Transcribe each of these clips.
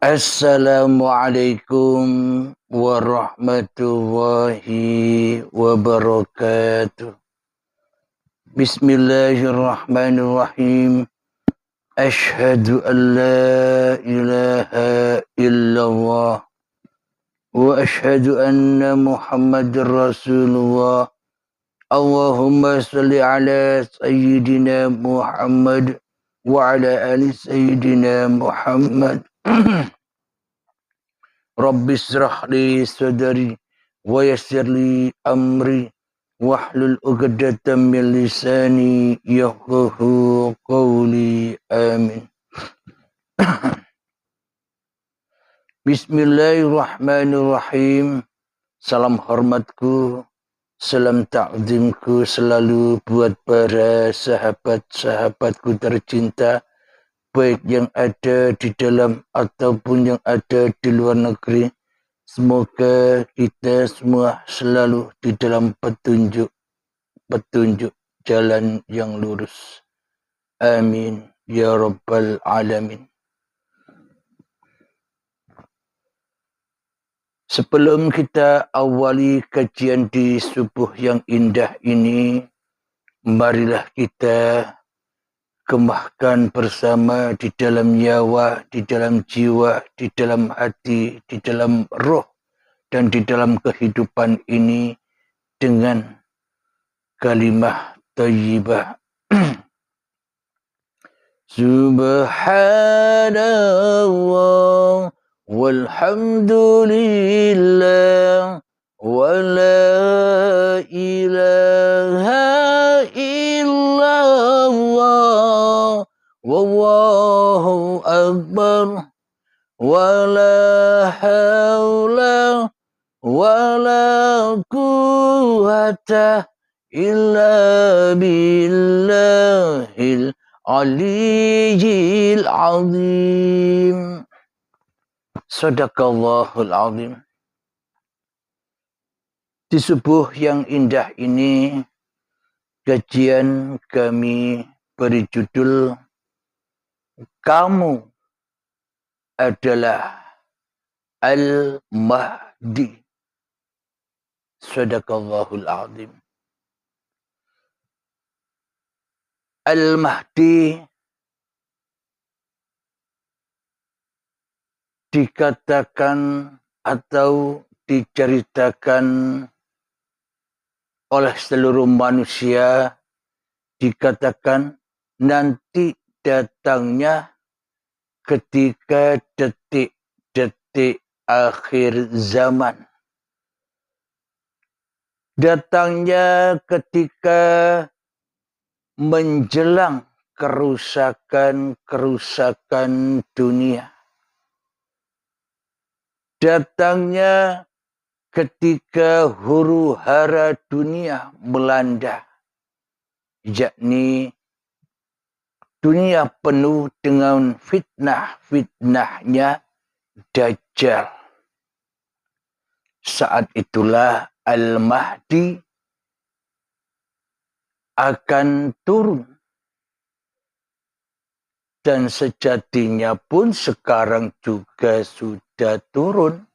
Assalamualaikum warahmatullahi wabarakatuh. Bismillahirrahmanirrahim. Ashhadu an la ilaha illallah wa ashhadu anna Muhammadar Rasulullah. Allahumma salli ala sayyidina Muhammad wa ala ali sayyidina Muhammad. Rabbi israh li sadri wa yassir li amri wahlul 'uqdatam min lisani yafqahu qawli. Amin. Bismillahirrahmanirrahim. Salam hormatku, salam takzimku selalu buat para sahabat-sahabatku tercinta, baik yang ada di dalam ataupun yang ada di luar negeri. Semoga kita semua selalu di dalam petunjuk jalan yang lurus. Amin ya rabbal alamin. Sebelum kita awali kajian di subuh yang indah ini, marilah kita kemahkan bersama di dalam nyawa, di dalam jiwa, di dalam hati, di dalam roh, dan di dalam kehidupan ini dengan kalimah thayyibah. Subhanallah walhamdulillah wa la ilaha illallah wallahu akbar wa la hawla wa la quwwata illa billahil aliyyil azim. Sadaqallahul azim. Di subuh yang indah ini, kajian kami beri judul Kamu adalah Al-Mahdi. Sadaqallahul azim. Al-Mahdi dikatakan atau diceritakan oleh seluruh manusia, dikatakan nanti datangnya ketika detik-detik akhir zaman. Datangnya ketika menjelang kerusakan dunia. Datangnya ketika huru-hara dunia melanda, yakni dunia penuh dengan fitnah-fitnahnya Dajjal. Saat itulah Al-Mahdi akan turun. Dan sejatinya pun sekarang juga sudah turun.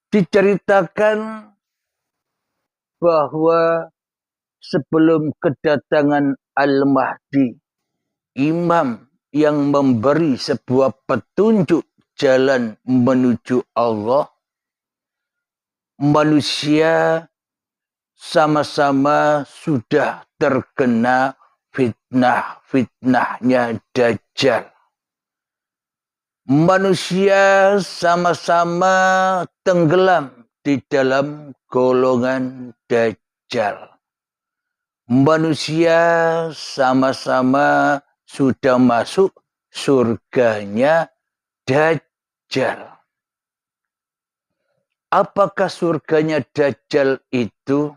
Diceritakan bahwa sebelum kedatangan Al-Mahdi, imam yang memberi sebuah petunjuk jalan menuju Allah, manusia sama-sama sudah terkena fitnah-fitnahnya Dajjal. Manusia sama-sama tenggelam di dalam golongan Dajjal. Manusia sama-sama sudah masuk surganya Dajjal. Apakah surganya Dajjal itu?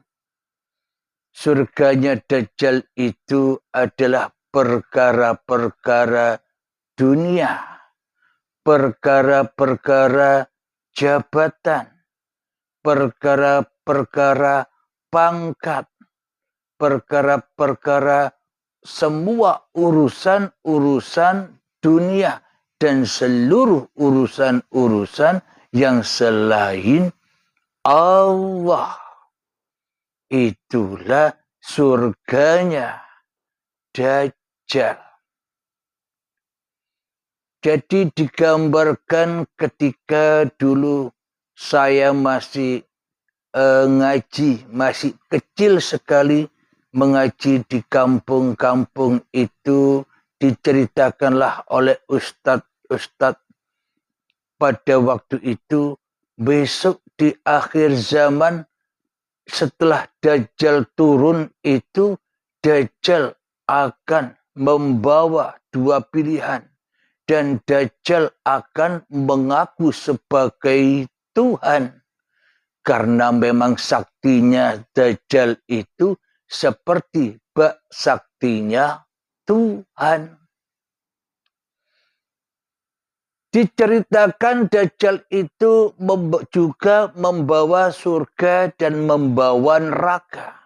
Surganya Dajjal itu adalah perkara-perkara dunia, perkara-perkara jabatan, perkara-perkara pangkat, perkara-perkara semua urusan-urusan dunia dan seluruh urusan-urusan yang selain Allah. Itulah surganya Dajjal. Jadi digambarkan ketika dulu saya masih ngaji, masih kecil sekali mengaji di kampung-kampung itu, diceritakanlah oleh ustadz pada waktu itu, besok di akhir zaman setelah Dajjal turun itu, Dajjal akan membawa dua pilihan. Dan Dajjal akan mengaku sebagai Tuhan. Karena memang saktinya Dajjal itu seperti bak saktinya Tuhan. Diceritakan Dajjal itu juga membawa surga dan membawa neraka.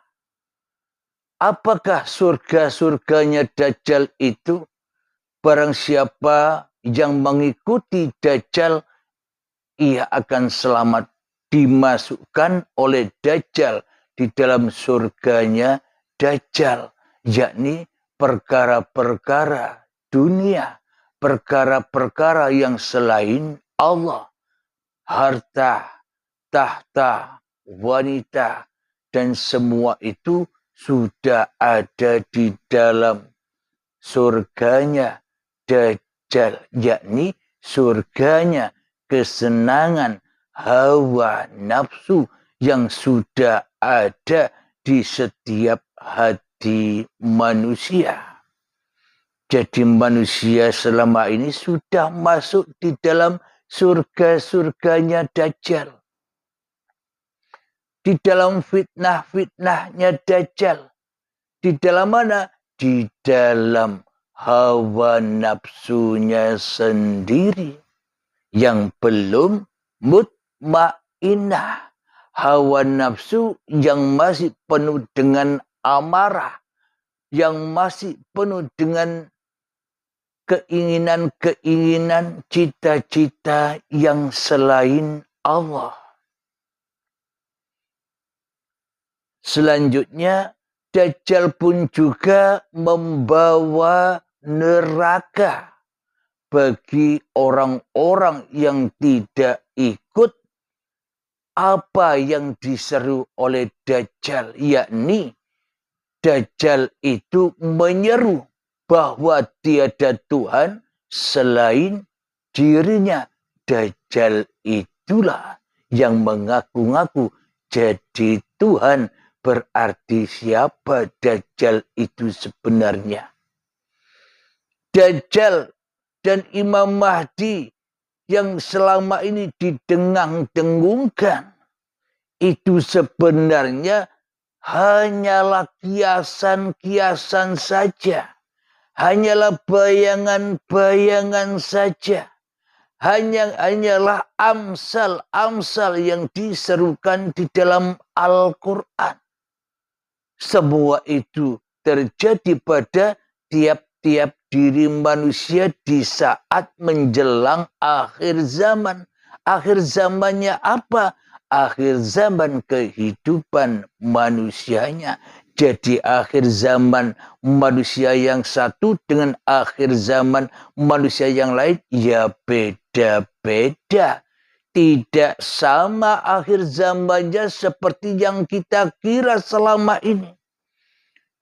Apakah surga-surganya Dajjal itu? Barang siapa yang mengikuti Dajjal, ia akan selamat, dimasukkan oleh Dajjal di dalam surganya Dajjal, yakni perkara-perkara dunia, perkara-perkara yang selain Allah, harta, tahta, wanita, dan semua itu sudah ada di dalam surganya Dajjal, yakni surganya kesenangan hawa nafsu yang sudah ada di setiap hati manusia. Jadi manusia selama ini sudah masuk di dalam surga-surganya Dajjal. Di dalam fitnah-fitnahnya Dajjal. Di dalam mana? Di dalam hawa nafsunya sendiri yang belum mutmainnah. Hawa nafsu yang masih penuh dengan amarah, yang masih penuh dengan keinginan-keinginan, cita-cita yang selain Allah. Selanjutnya, Dajjal pun juga membawa neraka bagi orang-orang yang tidak ikut apa yang diseru oleh Dajjal, yakni Dajjal itu menyeru bahwa tiada Tuhan selain dirinya. Dajjal itulah yang mengaku-ngaku jadi Tuhan. Berarti siapa Dajjal itu sebenarnya? Dajjal dan Imam Mahdi yang selama ini didengang-dengungkan itu sebenarnya hanyalah kiasan-kiasan saja. Hanyalah bayangan-bayangan saja. Hanyalah amsal-amsal yang diserukan di dalam Al-Quran. Semua itu terjadi pada tiap-tiap diri manusia di saat menjelang akhir zaman. Akhir zamannya apa? Akhir zaman kehidupan manusianya. Jadi akhir zaman manusia yang satu dengan akhir zaman manusia yang lain ya beda-beda. Tidak sama akhir zamannya seperti yang kita kira selama ini.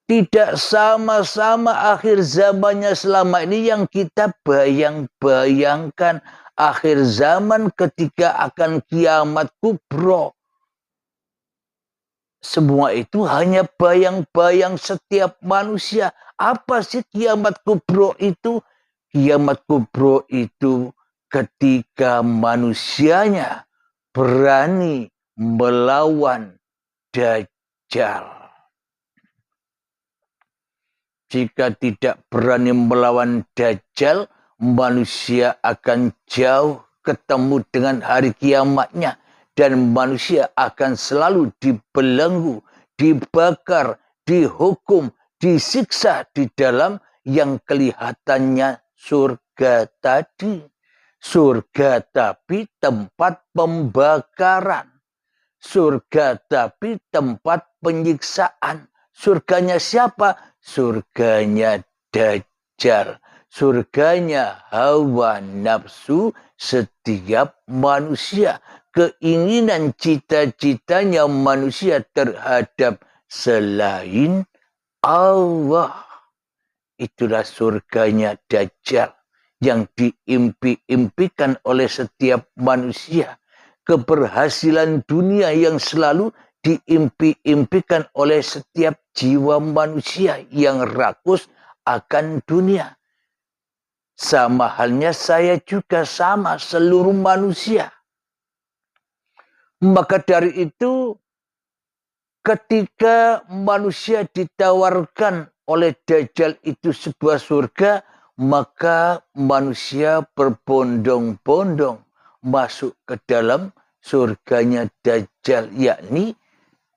Tidak sama-sama akhir zamannya selama ini yang kita bayang-bayangkan. Akhir zaman ketika akan kiamat kubro. Semua itu hanya bayang-bayang setiap manusia. Apa sih kiamat kubro itu? Kiamat kubro itu ketika manusianya berani melawan Dajjal. Jika tidak berani melawan Dajjal, manusia akan jauh ketemu dengan hari kiamatnya. Dan manusia akan selalu dibelenggu, dibakar, dihukum, disiksa di dalam yang kelihatannya surga tadi. Surga tapi tempat pembakaran. Surga tapi tempat penyiksaan. Surganya siapa? Surganya Dajjal. Surganya hawa nafsu setiap manusia. Keinginan cita-citanya manusia terhadap selain Allah. Itulah surganya Dajjal yang diimpi-impikan oleh setiap manusia. Keberhasilan dunia yang selalu diimpi-impikan oleh setiap jiwa manusia yang rakus akan dunia. Sama halnya saya juga sama, seluruh manusia. Maka dari itu, ketika manusia ditawarkan oleh Dajjal itu sebuah surga, maka manusia berbondong-bondong masuk ke dalam surganya Dajjal, yakni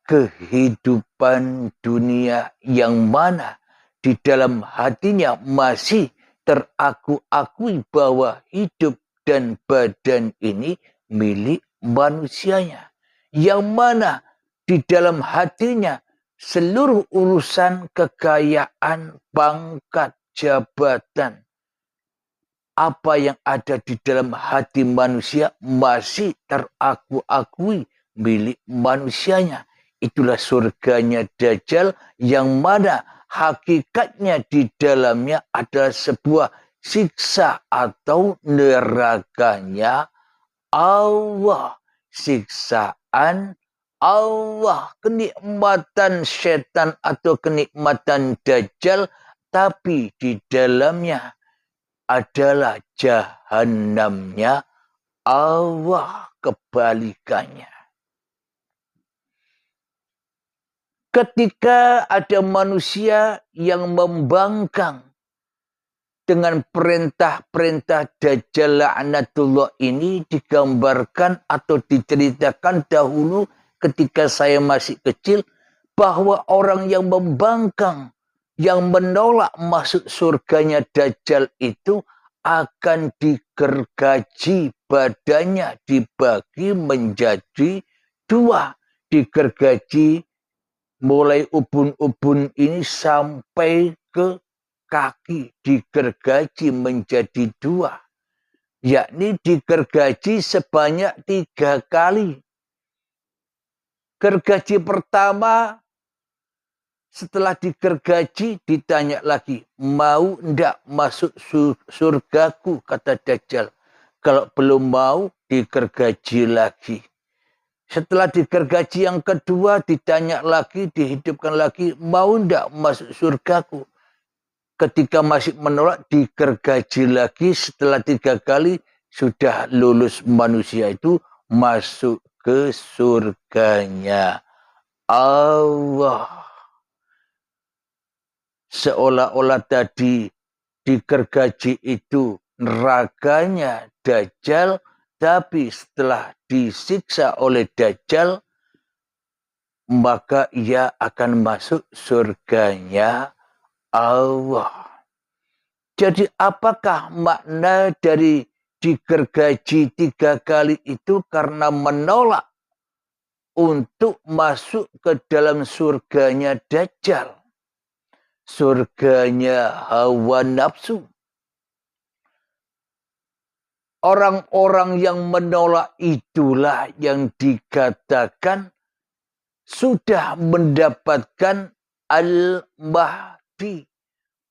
kehidupan dunia yang mana di dalam hatinya masih teraku-akui bahwa hidup dan badan ini milik manusianya. Yang mana di dalam hatinya seluruh urusan kekayaan, pangkat, jabatan, apa yang ada di dalam hati manusia masih teraku-akui milik manusianya. Itulah surganya Dajjal yang mana hakikatnya di dalamnya adalah sebuah siksa atau nerakanya Allah. Siksaan Allah, kenikmatan setan atau kenikmatan Dajjal, tapi di dalamnya adalah jahannamnya Allah, kebalikannya. Ketika ada manusia yang membangkang dengan perintah-perintah Dajjal laknatullah ini digambarkan atau diceritakan dahulu ketika saya masih kecil, bahwa orang yang membangkang, yang menolak masuk surganya Dajjal itu akan digergaji badannya, dibagi menjadi dua. Digergaji mulai ubun-ubun ini sampai ke kaki, digergaji menjadi dua. Yakni digergaji sebanyak 3 kali. Gergaji pertama, setelah digergaji ditanya lagi, mau ndak masuk surgaku, kata Dajjal. Kalau belum mau, digergaji lagi. Setelah digergaji yang kedua, ditanya lagi, dihidupkan lagi, mau ndak masuk surgaku. Ketika masih menolak, digergaji lagi. Setelah 3 kali, sudah lulus manusia itu masuk ke surganya Allah. Seolah-olah tadi digergaji itu nerakanya Dajjal, tapi setelah disiksa oleh Dajjal, maka ia akan masuk surganya Allah. Jadi apakah makna dari digergaji 3 kali itu? Karena menolak untuk masuk ke dalam surganya Dajjal. Surganya hawa nafsu. Orang-orang yang menolak itulah yang dikatakan sudah mendapatkan al-mahdi,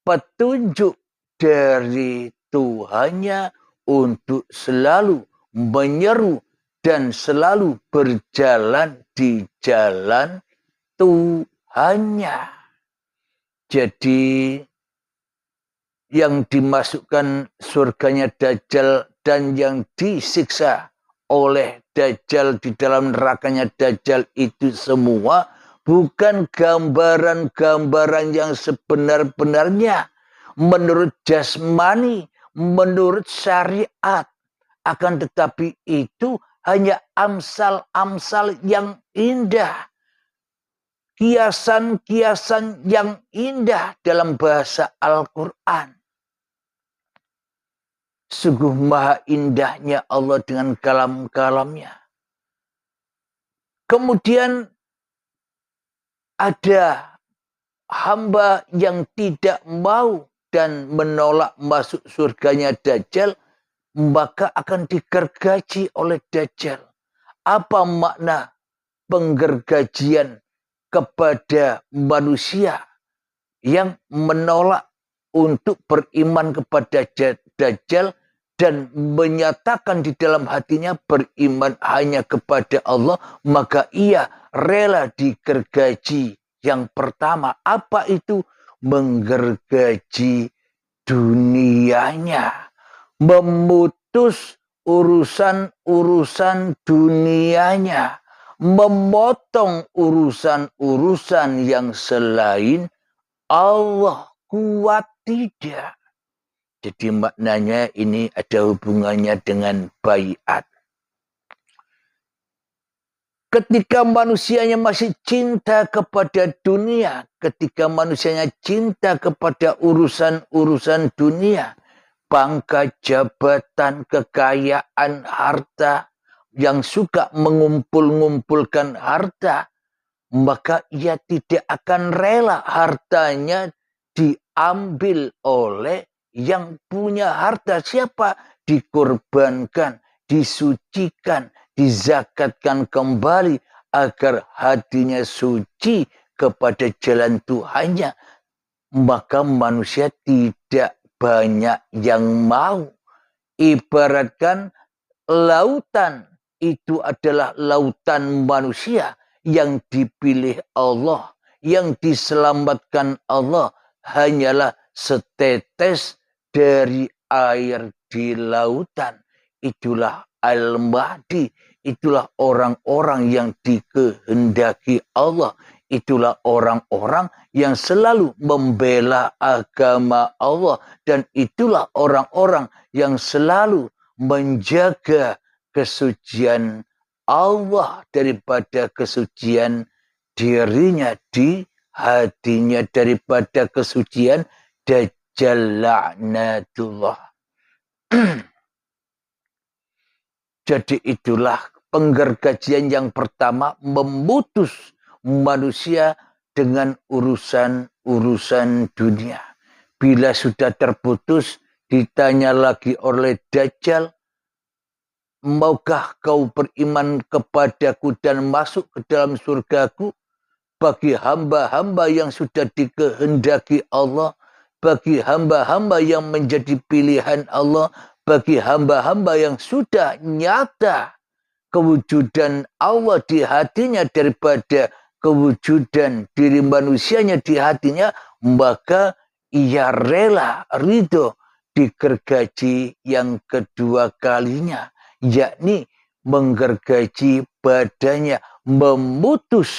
petunjuk dari Tuhannya untuk selalu menyeru dan selalu berjalan di jalan Tuhannya. Jadi yang dimasukkan surganya Dajjal dan yang disiksa oleh Dajjal di dalam nerakanya Dajjal itu semua bukan gambaran-gambaran yang sebenar-benarnya menurut jasmani, menurut syariat. Akan tetapi itu hanya amsal-amsal yang indah. Kiasan-kiasan yang indah dalam bahasa Al-Quran. Sungguh maha indahnya Allah dengan kalam-kalamnya. Kemudian ada hamba yang tidak mau dan menolak masuk surganya Dajjal, maka akan digergaji oleh Dajjal. Apa makna penggergajian kepada manusia yang menolak untuk beriman kepada Dajjal dan menyatakan di dalam hatinya beriman hanya kepada Allah, maka ia rela digergaji. Yang pertama, apa itu? Menggergaji dunianya, memutus urusan-urusan dunianya, memotong urusan-urusan yang selain Allah. Kuat tidak. Jadi maknanya ini ada hubungannya dengan baiat. Ketika manusianya masih cinta kepada dunia, ketika manusianya cinta kepada urusan-urusan dunia, pangkat, jabatan, kekayaan, harta, yang suka mengumpul-ngumpulkan harta, maka ia tidak akan rela hartanya diambil oleh yang punya harta. Siapa? Dikorbankan, disucikan, dizakatkan kembali agar hatinya suci kepada jalan Tuhannya. Maka manusia tidak banyak yang mau. Ibaratkan lautan itu adalah lautan manusia yang dipilih Allah, yang diselamatkan Allah hanyalah setetes dari air di lautan. Itulah Al-Mahdi, itulah orang-orang yang dikehendaki Allah, itulah orang-orang yang selalu membela agama Allah, dan itulah orang-orang yang selalu menjaga kesucian Allah daripada kesucian dirinya di hatinya, daripada kesucian Dajjal laknatullah. Jadi itulah penggergajian yang pertama, memutus manusia dengan urusan-urusan dunia. Bila sudah terputus, ditanya lagi oleh Dajjal, maukah kau beriman kepadaku dan masuk ke dalam surgaku? Bagi hamba-hamba yang sudah dikehendaki Allah, bagi hamba-hamba yang menjadi pilihan Allah, bagi hamba-hamba yang sudah nyata kewujudan Allah di hatinya daripada kewujudan diri manusianya di hatinya, maka ia rela ridho digergaji yang kedua kalinya, yakni menggergaji badannya, memutus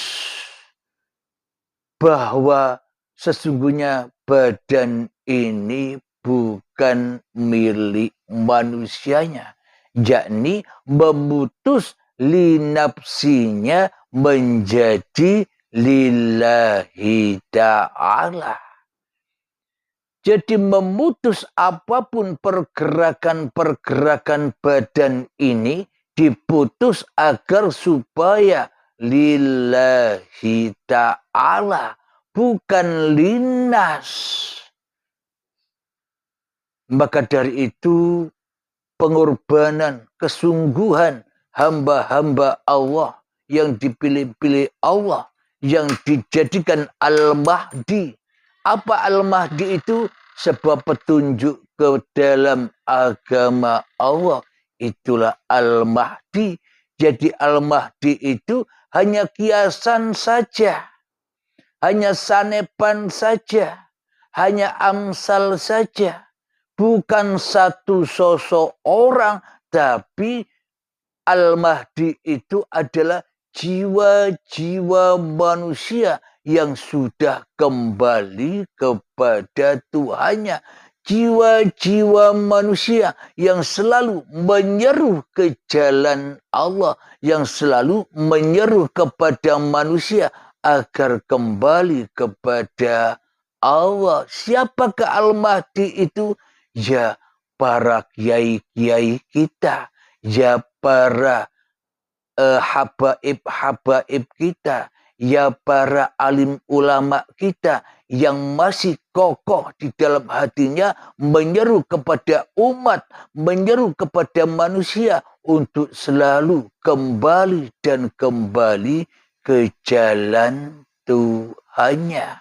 bahwa sesungguhnya badan ini bukan milik manusianya, yakni memutus linapsinya menjadi lillahi ta'ala. Jadi memutus apapun pergerakan-pergerakan badan ini diputus agar supaya lillahi ta'ala, bukan linas. Maka dari itu pengorbanan, kesungguhan hamba-hamba Allah yang dipilih-pilih Allah, yang dijadikan Al-Mahdi. Apa Al-Mahdi itu? Sebuah petunjuk ke dalam agama Allah. Itulah Al-Mahdi. Jadi Al-Mahdi itu hanya kiasan saja, hanya sanepan saja, hanya amsal saja. Bukan satu sosok orang, tapi Al-Mahdi itu adalah jiwa-jiwa manusia yang sudah kembali kepada Tuhannya. Jiwa-jiwa manusia yang selalu menyeru ke jalan Allah, yang selalu menyeru kepada manusia agar kembali kepada Allah. Siapakah Al-Mahdi itu? Ya, para kiai-kiai kita, ya para habaib kita, ya para alim ulama kita yang masih kokoh di dalam hatinya menyeru kepada umat, menyeru kepada manusia untuk selalu kembali dan kembali ke jalan Tuhannya.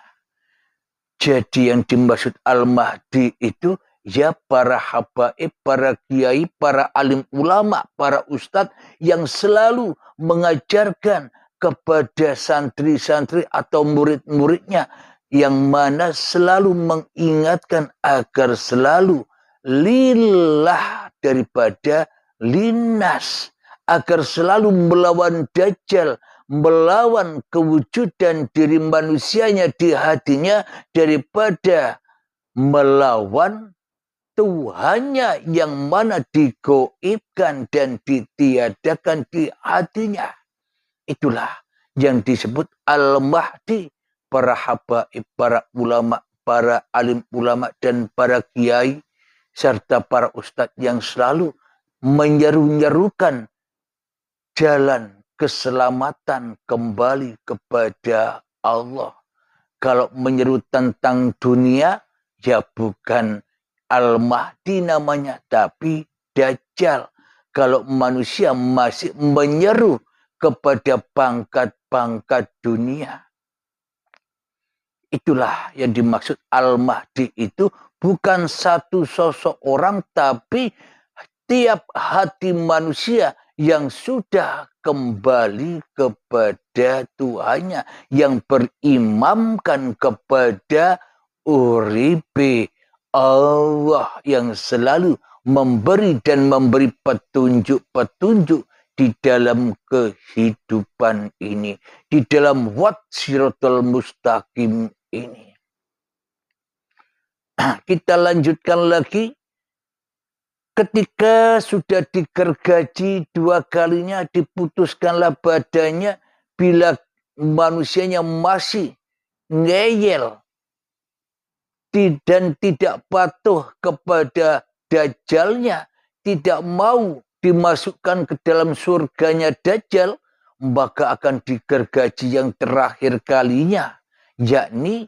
Jadi yang dimaksud Al-Mahdi itu ya para habaib, para kiai, para alim ulama, para ustadz yang selalu mengajarkan kepada santri-santri atau murid-muridnya yang mana selalu mengingatkan agar selalu lillah daripada linnas, agar selalu melawan dajjal, melawan kewujudan diri manusianya di hatinya daripada melawan Tuhannya yang mana digoibkan dan ditiadakan di hatinya. Itulah yang disebut Al-Mahdi. Para habaib, para ulama, para alim ulama dan para kiai serta para ustadz yang selalu menyeru-nyerukan jalan keselamatan kembali kepada Allah. Kalau menyeru tentang dunia, ya bukan Al-Mahdi namanya, tapi Dajjal. Kalau manusia masih menyeru kepada pangkat-pangkat dunia, itulah yang dimaksud Al-Mahdi itu bukan satu sosok orang, tapi tiap hati manusia yang sudah kembali kepada Tuhannya, yang berimamkan kepada uripe Allah yang selalu memberi dan memberi petunjuk-petunjuk di dalam kehidupan ini, di dalam Siratal Mustaqim ini. Kita lanjutkan lagi. Ketika sudah digergaji 2 kalinya, diputuskanlah badannya. Bila manusianya masih ngeyel dan tidak patuh kepada Dajjalnya, tidak mau dimasukkan ke dalam surganya Dajjal, maka akan digergaji yang terakhir kalinya. Yakni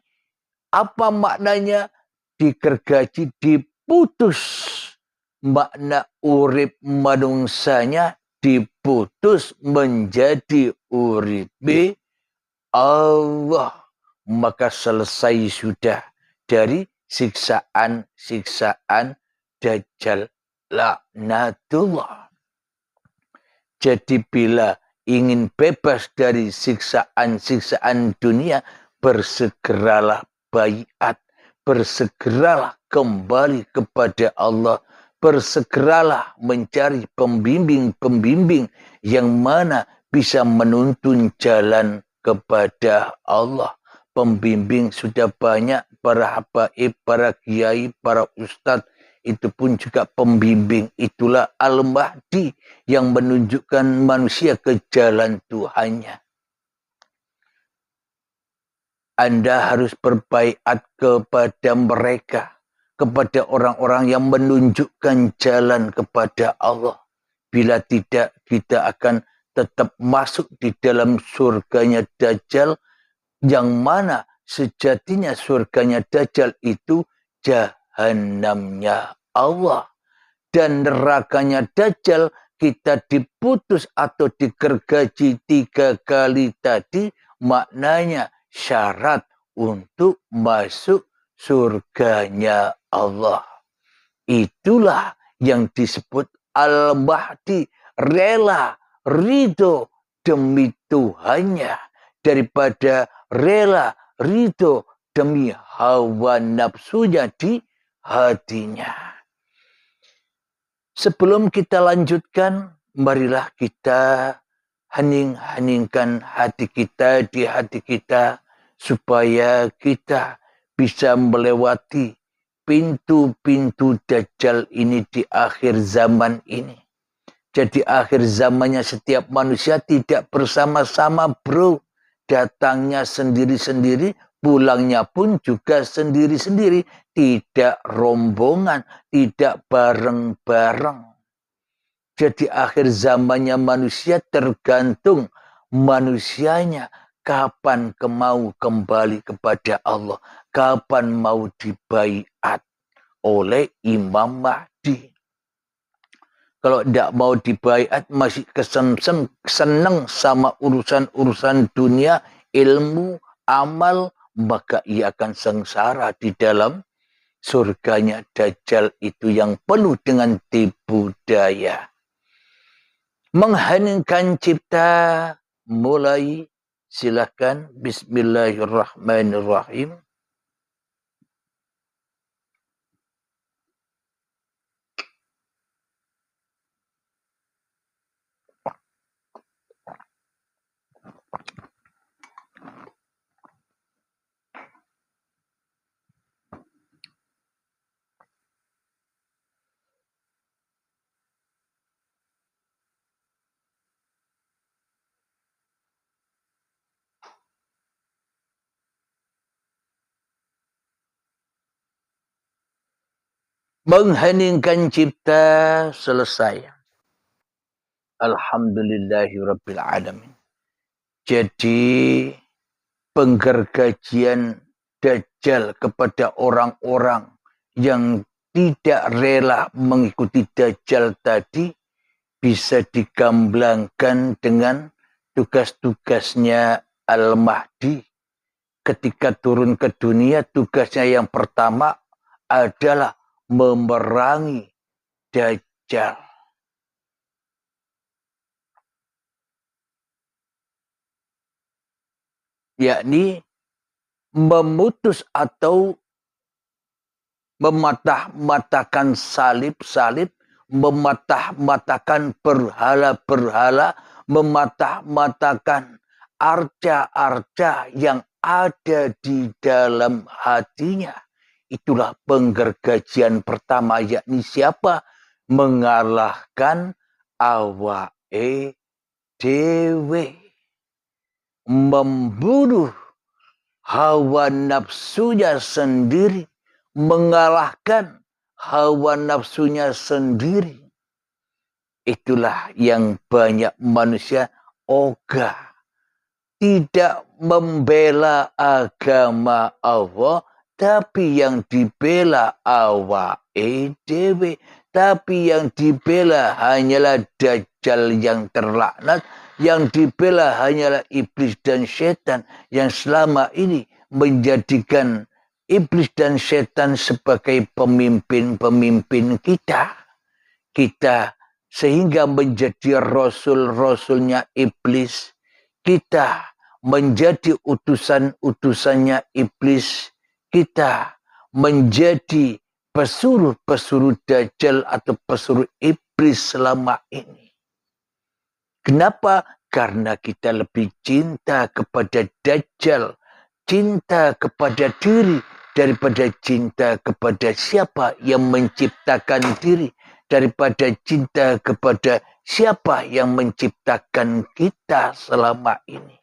apa maknanya? Digergaji, diputus. Makna urip manungsanya diputus menjadi uripe Allah. Maka selesai sudah dari siksaan-siksaan Dajjal laknatullah. Jadi bila ingin bebas dari siksaan-siksaan dunia, bersegeralah baiat, bersegeralah kembali kepada Allah, bersegeralah mencari pembimbing-pembimbing yang mana bisa menuntun jalan kepada Allah. Pembimbing sudah banyak, para habaib, para kiai, para ustadz, itu pun juga pembimbing. Itulah Al-Mahdi yang menunjukkan manusia ke jalan Tuhannya. Anda harus berbaiat kepada mereka, kepada orang-orang yang menunjukkan jalan kepada Allah. Bila tidak, kita akan tetap masuk di dalam surganya Dajjal, yang mana sejatinya surganya Dajjal itu jahanamnya Allah. Dan nerakanya Dajjal kita diputus atau digergaji 3 kali tadi, maknanya syarat untuk masuk surganya Allah. Itulah yang disebut Al-Mahdi, rela, ridho demi Tuhannya, daripada rela, ridho demi hawa nafsunya di hatinya. Sebelum kita lanjutkan, marilah kita hening-heningkan hati kita di hati kita, supaya kita bisa melewati pintu-pintu Dajjal ini di akhir zaman ini. Jadi akhir zamannya setiap manusia tidak bersama-sama, bro. Datangnya sendiri-sendiri, pulangnya pun juga sendiri-sendiri. tidak rombongan, tidak bareng-bareng. Jadi akhir zamannya manusia tergantung manusianya kapan mau kembali kepada Allah, kapan mau dibaiat oleh Imam Mahdi. Kalau tidak mau dibaiat, masih kesemsem, senang sama urusan-urusan dunia, ilmu, amal, maka ia akan sengsara di dalam surganya Dajjal itu yang penuh dengan tipu daya. Mengheningkan cipta, mulai, silakan. Bismillahirrahmanirrahim. Mengheningkan cipta, selesai. Alhamdulillahirabbil alamin. Jadi penggergajian Dajjal kepada orang-orang yang tidak rela mengikuti Dajjal tadi bisa digamblangkan dengan tugas-tugasnya Al-Mahdi. Ketika turun ke dunia, tugasnya yang pertama adalah memerangi Dajjal. Yakni memutus atau mematah-matahkan salib-salib, mematah-matahkan berhala-berhala, mematah-matahkan arca-arca yang ada di dalam hatinya. Itulah penggergajian pertama, yakni siapa? Mengalahkan awake dewe. Membunuh hawa nafsunya sendiri. Mengalahkan hawa nafsunya sendiri. Itulah yang banyak manusia ogah. Tidak membela agama Allah, tapi yang dibela awake dewe. Tapi yang dibela hanyalah Dajjal yang terlaknat. Yang dibela hanyalah iblis dan setan yang selama ini menjadikan iblis dan setan sebagai pemimpin-pemimpin kita. Kita sehingga menjadi rasul-rasulnya iblis. Kita menjadi utusan-utusannya iblis. Kita menjadi pesuruh-pesuruh Dajjal atau pesuruh iblis selama ini. Kenapa? Karena kita lebih cinta kepada Dajjal, cinta kepada diri daripada cinta kepada siapa yang menciptakan diri, daripada cinta kepada siapa yang menciptakan kita selama ini.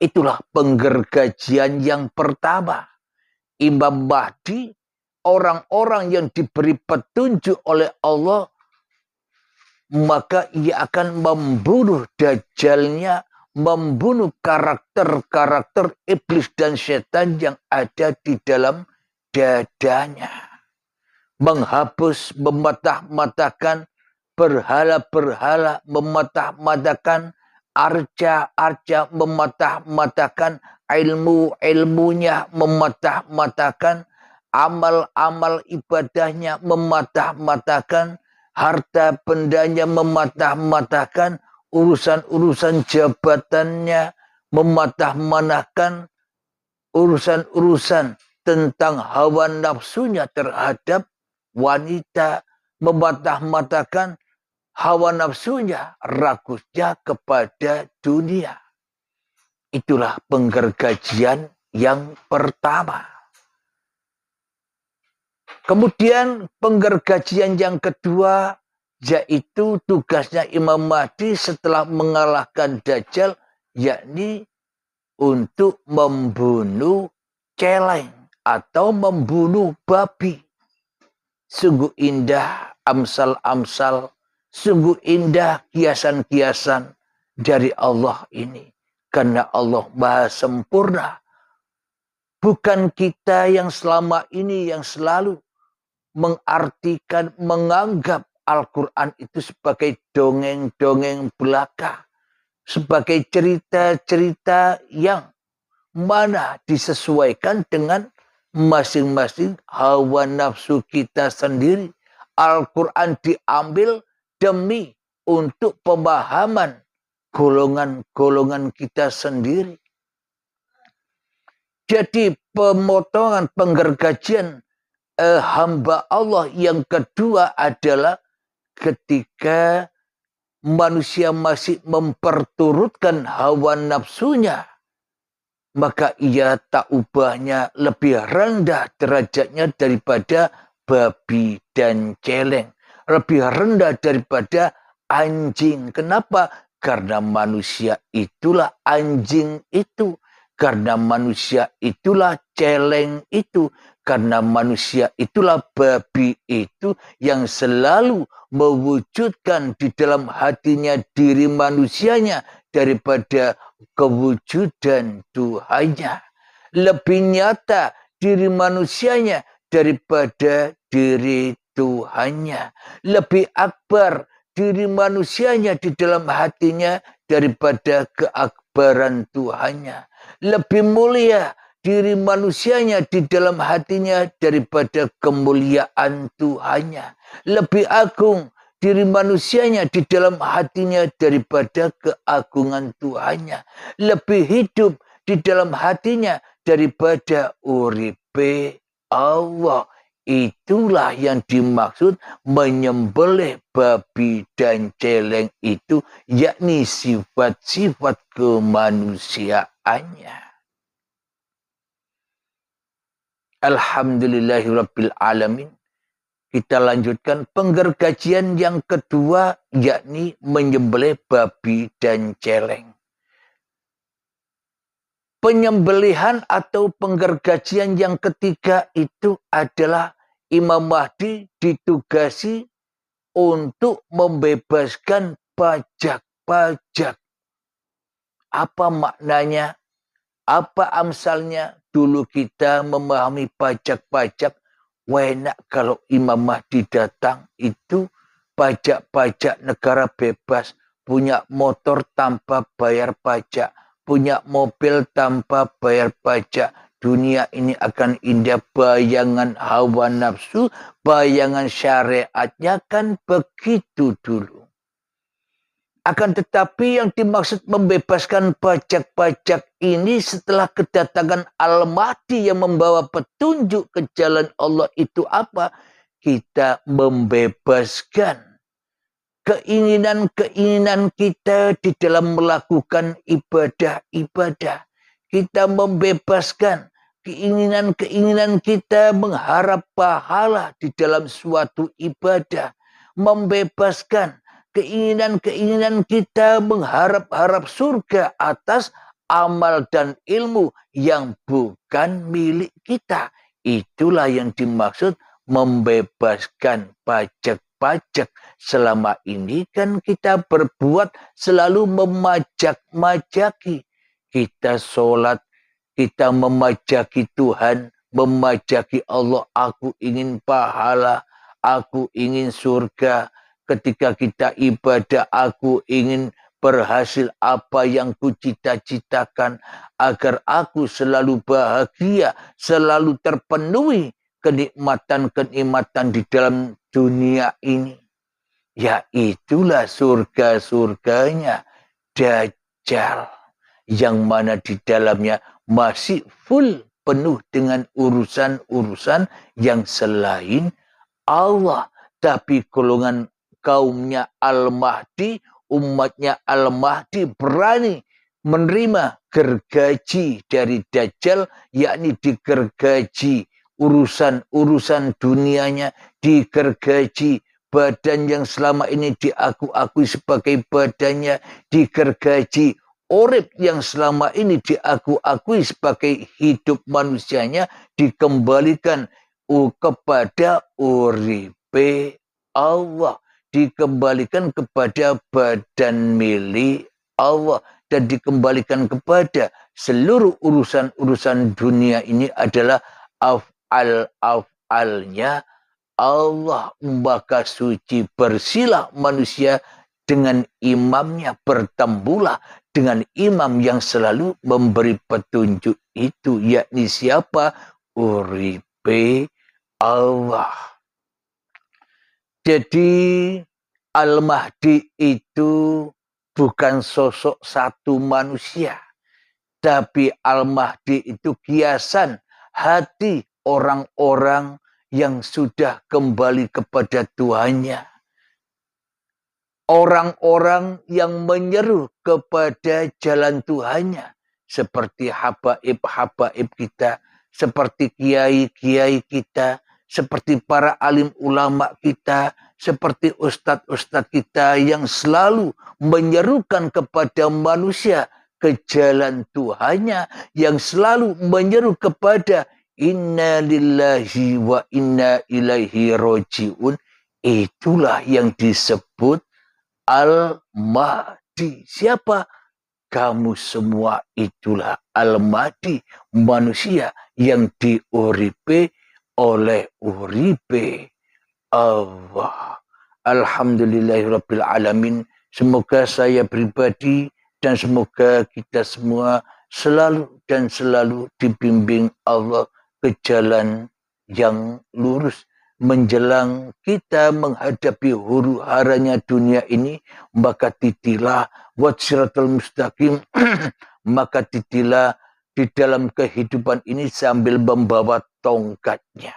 Itulah penggergajian yang pertama. Imam Mahdi, orang-orang yang diberi petunjuk oleh Allah, maka ia akan membunuh Dajjalnya, membunuh karakter-karakter iblis dan setan yang ada di dalam dadanya. Menghapus, mematah-matahkan berhala-berhala, mematah-matahkan arca-arca, mematah-matahkan ilmu-ilmunya, mematah-matahkan amal-amal ibadahnya, mematah-matahkan harta bendanya, mematah-matahkan urusan-urusan jabatannya, mematah-matahkan urusan-urusan tentang hawa nafsunya terhadap wanita, mematah-matahkan hawa nafsunya, ragusnya kepada dunia. Itulah penggergajian yang pertama. Kemudian penggergajian yang kedua, yaitu tugasnya Imam Mahdi setelah mengalahkan Dajjal, yakni untuk membunuh celeng atau membunuh babi. Sungguh indah amsal-amsal, sungguh indah kiasan-kiasan dari Allah ini. Karena Allah Maha Sempurna. Bukan kita yang selama ini yang selalu mengartikan, menganggap Al-Quran itu sebagai dongeng-dongeng belaka. Sebagai cerita-cerita yang mana disesuaikan dengan masing-masing hawa nafsu kita sendiri. Al-Quran diambil demi untuk pemahaman golongan-golongan kita sendiri. Jadi pemotongan penggergajian hamba Allah yang kedua adalah ketika manusia masih memperturutkan hawa nafsunya, maka ia tak ubahnya lebih rendah derajatnya daripada babi dan celeng. Lebih rendah daripada anjing. Kenapa? Karena manusia itulah anjing itu. Karena manusia itulah celeng itu. Karena manusia itulah babi itu yang selalu mewujudkan di dalam hatinya diri manusianya daripada kewujudan Tuhannya. Lebih nyata diri manusianya daripada diri Tuhannya. Lebih akbar diri manusianya di dalam hatinya daripada keakbaran Tuhannya. Lebih mulia diri manusianya di dalam hatinya daripada kemuliaan Tuhannya. Lebih agung diri manusianya di dalam hatinya daripada keagungan Tuhannya. Lebih hidup di dalam hatinya daripada uripe Allah. Itulah yang dimaksud menyembelih babi dan celeng itu, yakni sifat-sifat kemanusiaannya. Alhamdulillahirabbil alamin. Kita lanjutkan penggergajian yang kedua, yakni menyembelih babi dan celeng. Penyembelihan atau penggergajian yang ketiga itu adalah Imam Mahdi ditugasi untuk membebaskan pajak-pajak. Apa maknanya? Apa amsalnya? Dulu kita memahami pajak-pajak. Enak kalau Imam Mahdi datang itu pajak-pajak negara bebas. Punya motor tanpa bayar pajak. Punya mobil tanpa bayar pajak. Dunia ini akan indah. Bayangan hawa nafsu, bayangan syariatnya kan begitu dulu. Akan tetapi yang dimaksud membebaskan pajak-pajak ini setelah kedatangan Al-Mahdi yang membawa petunjuk ke jalan Allah itu apa? Kita membebaskan keinginan-keinginan kita di dalam melakukan ibadah-ibadah. Kita membebaskan keinginan-keinginan kita mengharap pahala di dalam suatu ibadah. Membebaskan keinginan-keinginan kita mengharap-harap surga atas amal dan ilmu yang bukan milik kita. Itulah yang dimaksud membebaskan pajak-pajak. Selama ini kan kita berbuat selalu memajak-majaki. Kita sholat, kita memajaki Tuhan, memajaki Allah. Aku ingin pahala, aku ingin surga. Ketika kita ibadah, aku ingin berhasil apa yang kucita-citakan. Agar aku selalu bahagia, selalu terpenuhi kenikmatan-kenikmatan di dalam dunia ini. Ya itulah surga-surganya Dajjal. Yang mana di dalamnya masih full penuh dengan urusan-urusan yang selain Allah. Tapi golongan kaumnya Al-Mahdi, umatnya Al-Mahdi berani menerima gergaji dari Dajjal, yakni digergaji urusan-urusan dunianya, digergaji badan yang selama ini diakui sebagai badannya, digergaji urip yang selama ini diakui sebagai hidup manusianya dikembalikan kepada uripe Allah, dikembalikan kepada badan milik Allah, dan dikembalikan kepada seluruh urusan-urusan dunia ini adalah af'alnya Allah. Maka suci bersihlah manusia dengan imamnya, bertempulah dengan imam yang selalu memberi petunjuk itu, yakni siapa? Uripe Allah. Jadi Al-Mahdi itu bukan sosok satu manusia, tapi Al-Mahdi itu kiasan hati orang-orang yang sudah kembali kepada Tuhannya. Orang-orang yang menyeru kepada jalan Tuhannya. Seperti habaib-habaib kita, seperti kiai-kiai kita, seperti para alim ulama kita, seperti ustadz-ustadz kita yang selalu menyerukan kepada manusia ke jalan Tuhannya, yang selalu menyeru kepada inna lillahi wa inna ilaihi roji'un. Itulah yang disebut Al-Mahdi. Siapa? Kamu semua itulah Al-Mahdi, manusia yang diuripe oleh uripe Allah. Alhamdulillahirabbil alamin. Semoga saya pribadi dan semoga kita semua selalu dan selalu dibimbing Allah ke jalan yang lurus. Menjelang kita menghadapi huru haranya dunia ini, maka titilah wassiratal mustaqim, maka titilah di dalam kehidupan ini sambil membawa tongkatnya.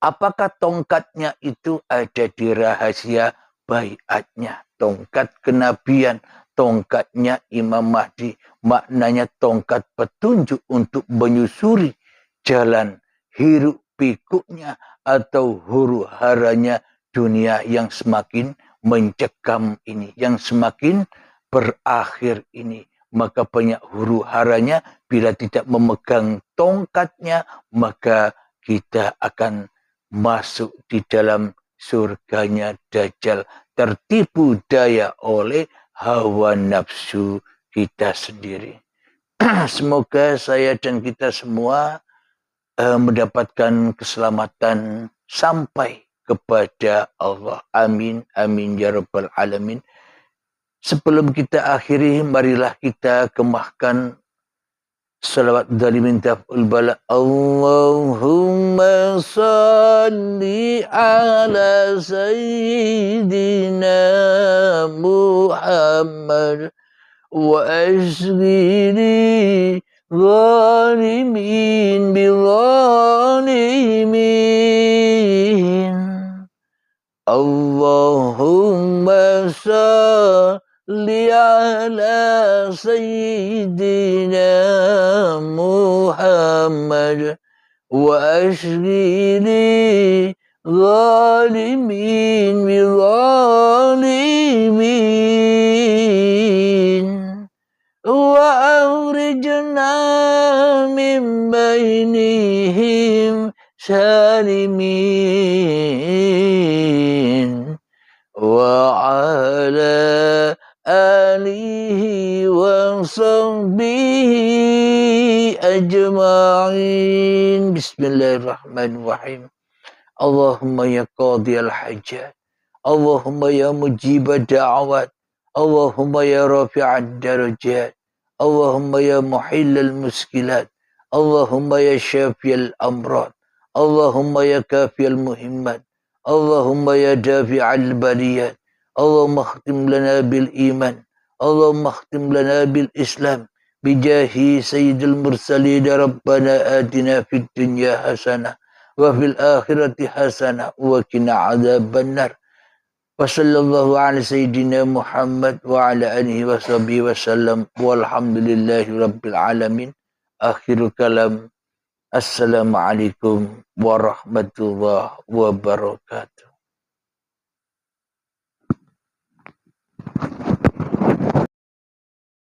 Apakah tongkatnya itu ada di rahasia baiatnya, tongkat kenabian, tongkatnya Imam Mahdi, maknanya tongkat petunjuk untuk menyusuri jalan hiruk pikuknya atau huru haranya dunia yang semakin mencekam ini, yang semakin berakhir ini. Maka banyak huru haranya, bila tidak memegang tongkatnya, maka kita akan masuk di dalam surganya Dajjal, tertipu daya oleh hawa nafsu kita sendiri. Semoga saya dan kita semua mendapatkan keselamatan sampai kepada Allah. Amin, amin ya rabbal alamin. Sebelum kita akhiri, marilah kita kemahkan salawat dari mintaf'ul bala. Allahumma salli ala sayyidina Muhammad wa asghini zalimin bizalimin. Allahumma salli ala sayyidina Muhammad wa ashghini zalimin bizalimin wa akhrijna min bainihim salimin wa ala alihi wa sahbihi ajma'in. Bismillahirrahmanirrahim. Allahumma ya qadiyal hajat, Allahumma ya mujibad da'awat, Allahumma ya rafi'ad darajat, Allahumma ya muhillal muskilat, Allahumma ya syafiyal amrad, Allahumma ya kafiyal muhimmat, Allahumma ya dafi'al baliyat, Allahumma khtim lana bil iman, Allahumma khtim lana bil islam, bijahi sayyidil mursalin. Rabbana atina fid dunya hasanah wa fil akhirati hasanah wa qina adzabannar. Wa sallallahu ala sayyidina Muhammad wa ala alihi wa sahbihi wa sallam walhamdulillahi rabbil alamin. Akhirul kalam. Assalamualaikum warahmatullahi wabarakatuh.